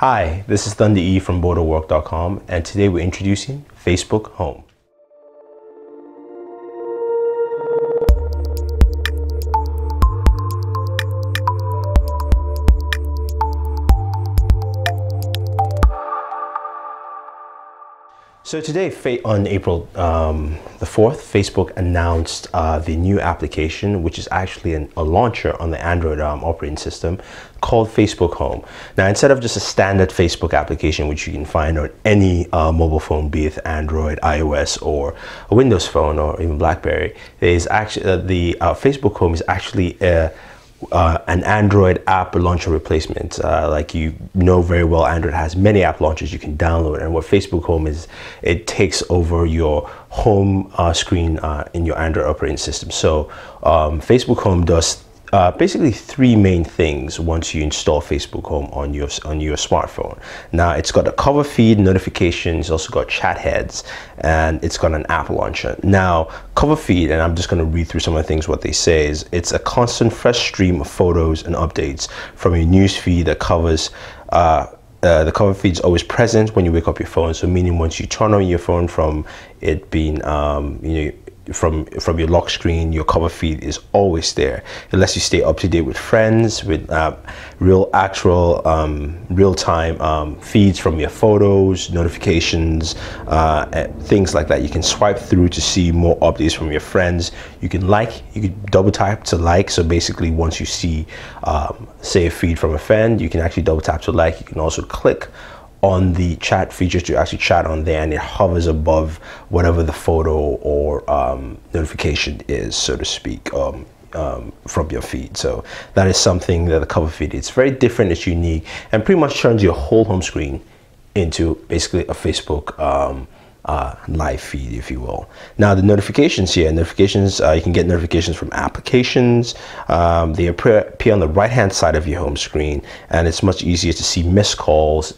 Hi, this is Thunder E from BorderWork.com, and today we're introducing Facebook Home. So today, on April the 4th, Facebook announced the new application, which is actually a launcher on the Android operating system called Facebook Home. Now, instead of just a standard Facebook application, which you can find on any mobile phone, be it Android, iOS, or a Windows phone, or even BlackBerry, is actually the Facebook Home is actually an Android app launcher replacement. Like you know very well, Android has many app launchers you can download, and what Facebook Home is, it takes over your home screen in your Android operating system. So Facebook Home does basically three main things once you install Facebook Home on your smartphone. Now, it's got a cover feed, notifications, also got chat heads, and it's got an app launcher. Now, cover feed, and I'm just going to read through some of the things what they say, is it's a constant fresh stream of photos and updates from your news feed that covers the cover feed is always present when you wake up your phone. So meaning once you turn on your phone from it being from your lock screen, your cover feed is always there. It lets you stay up to date with friends, with real-time feeds from your photos, notifications, things like that. You can swipe through to see more updates from your friends. You can double tap to like. So basically, once you see say a feed from a friend, you can actually double tap to like. You can also click on the chat feature to actually chat on there, and it hovers above whatever the photo or notification is, so to speak, from your feed. So that is something that the cover feed, it's very different, it's unique, and pretty much turns your whole home screen into basically a Facebook live feed, if you will. Now, the notifications here, you can get notifications from applications. They appear on the right hand side of your home screen, and it's much easier to see missed calls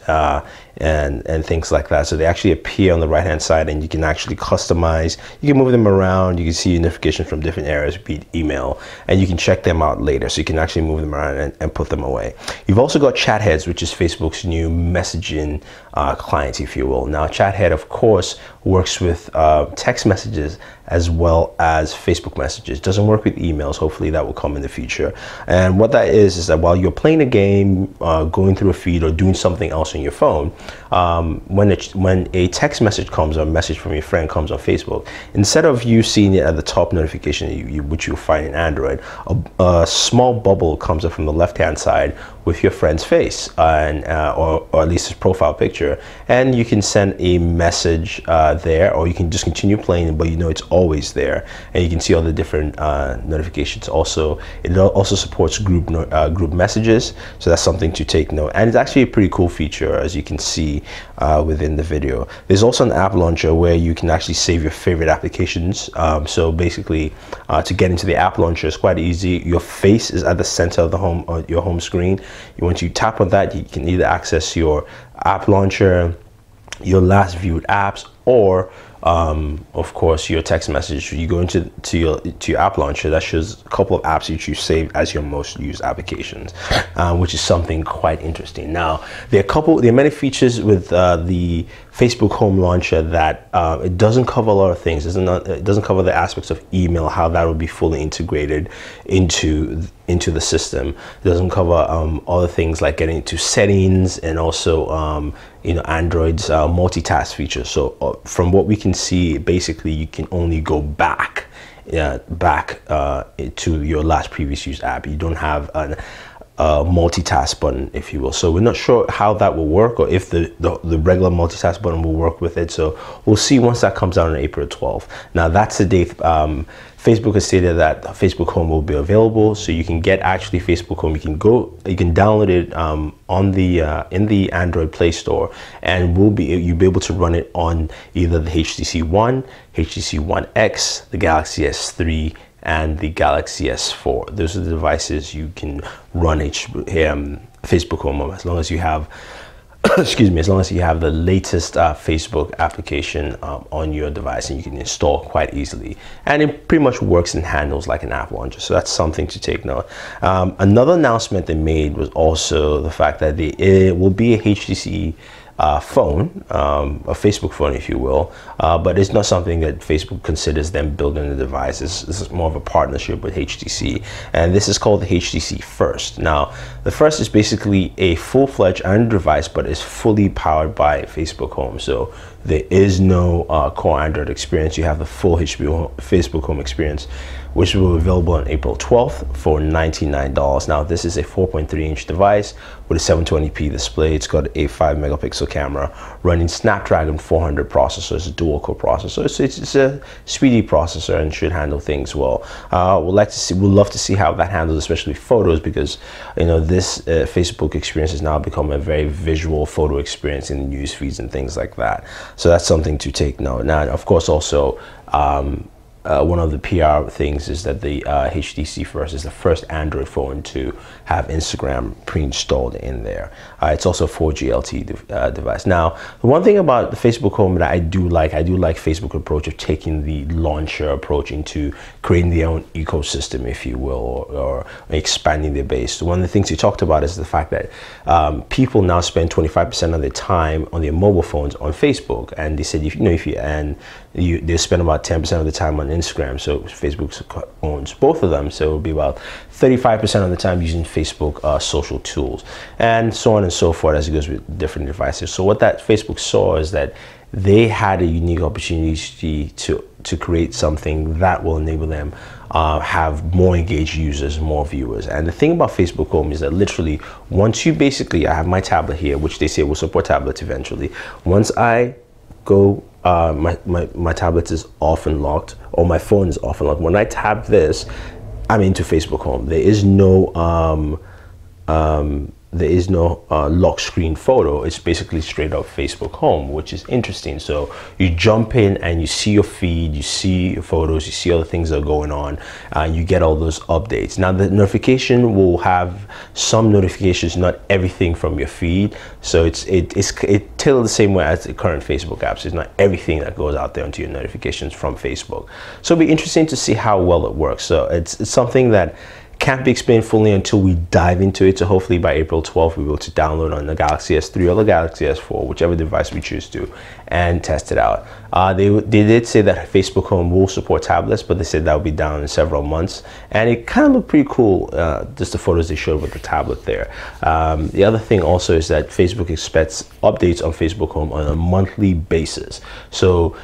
and things like that. So they actually appear on the right hand side, and you can actually customize. You can move them around. You can see notifications from different areas, be it email, and you can check them out later. So you can actually move them around and put them away. You've also got chat heads, which is Facebook's new messaging client, if you will. Now, chat head, of course, works with text messages as well as Facebook messages. Doesn't work with emails. Hopefully that will come in the future. And what that is that while you're playing a game, going through a feed, or doing something else on your phone, when a text message comes, or a message from your friend comes on Facebook, instead of you seeing it at the top notification, which you'll find in Android, a small bubble comes up from the left hand side with your friend's face and or at least his profile picture, and you can send a message there, or you can just continue playing, but you know it's always there, and you can see all the different notifications. Also, it also supports group messages, so that's something to take note, and it's actually a pretty cool feature, as you can see within the video. There's also an app launcher where you can actually save your favorite applications. So basically, to get into the app launcher is quite easy. Your face is at the center of your home screen. Once you tap on that, you can either access your app launcher, your last viewed apps, or of course your text message. You go into your app launcher, that shows a couple of apps that you saved as your most used applications, which is something quite interesting. Now, there are many features with the Facebook Home launcher that it doesn't cover a lot of things. It doesn't cover the aspects of email, how that will be fully integrated into the system. It doesn't cover other things like getting into settings, and also Android's multitask feature. So from what we can see, basically you can only go back to your last previous used app. You don't have a multitask button, if you will. So we're not sure how that will work, or if the regular multitask button will work with it. So we'll see once that comes out on April 12th. Now, that's the date. Facebook has stated that Facebook Home will be available, so you can get actually Facebook Home. You can download it in the Android Play Store, and you'll be able to run it on either the HTC One, HTC One X, the Galaxy S3, and the Galaxy S4. Those are the devices you can run Facebook Home on, as long as you have excuse me, as long as you have the latest Facebook application on your device, and you can install quite easily, and it pretty much works and handles like an app launcher. So that's something to take note. Another announcement they made was also the fact that it will be a HTC phone, a Facebook phone, if you will, but it's not something that Facebook considers them building the device. This is more of a partnership with HTC, and this is called the HTC First. Now, the First is basically a full-fledged Android device, but it's fully powered by Facebook Home. So there is no core Android experience. You have the full Facebook Home experience, which will be available on April 12th for $99. Now, this is a 4.3-inch device with a 720p display. It's got a 5-megapixel camera running Snapdragon 400 processor. It's a dual-core processor, so it's a speedy processor and should handle things well. We'd love to see how that handles, especially photos, because this Facebook experience has now become a very visual photo experience in news feeds and things like that. So that's something to take note. Now, of course, also one of the PR things is that the HTC First is the first Android phone to have Instagram pre-installed in there. It's also a 4G LTE device. Now, the one thing about the Facebook Home that I do like Facebook approach of taking the launcher approach into creating their own ecosystem, if you will, or expanding their base. So one of the things you talked about is the fact that people now spend 25% of their time on their mobile phones on Facebook, and they said they spend about 10% of the time on Instagram. So Facebook owns both of them, so it'll be about 35% of the time using Facebook social tools, and so on and so forth as it goes with different devices. So what that Facebook saw is that they had a unique opportunity to create something that will enable them have more engaged users, more viewers. And the thing about Facebook Home is that literally once you I have my tablet here, which they say will support tablets eventually. Once I go my tablet is off and locked, or my phone is off and locked. When I tap this, I'm into Facebook Home. There is no lock screen photo. It's basically straight up Facebook Home, which is interesting. So you jump in and you see your feed, you see your photos, you see all the things that are going on, and you get all those updates. Now, the notification will have some notifications, not everything from your feed. So it's tailored the same way as the current Facebook apps. It's not everything that goes out there into your notifications from Facebook. So it'll be interesting to see how well it works. So it's something that can't be explained fully until we dive into it. So hopefully by April 12th, we'll be able to download on the Galaxy S3 or the Galaxy S4, whichever device we choose to, and test it out. They did say that Facebook Home will support tablets, but they said that will be down in several months. And it kind of looked pretty cool, just the photos they showed with the tablet there. The other thing also is that Facebook expects updates on Facebook Home on a monthly basis. So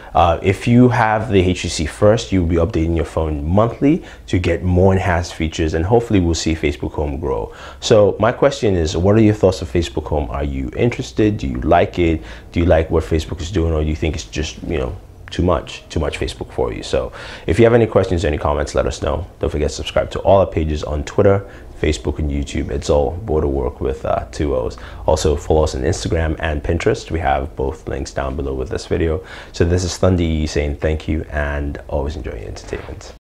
if you have the HTC First, you'll be updating your phone monthly to get more enhanced features, and hopefully we'll see Facebook Home grow. So my question is, what are your thoughts of Facebook Home? Are you interested? Do you like it? Do you like what Facebook is doing, or do you think it's just, too much Facebook for you? So if you have any questions or any comments, let us know. Don't forget to subscribe to all our pages on Twitter, Facebook, and YouTube. It's all Borderwork with 2 O's. Also follow us on Instagram and Pinterest. We have both links down below with this video. So this is Thunder E saying thank you, and always enjoy your entertainment.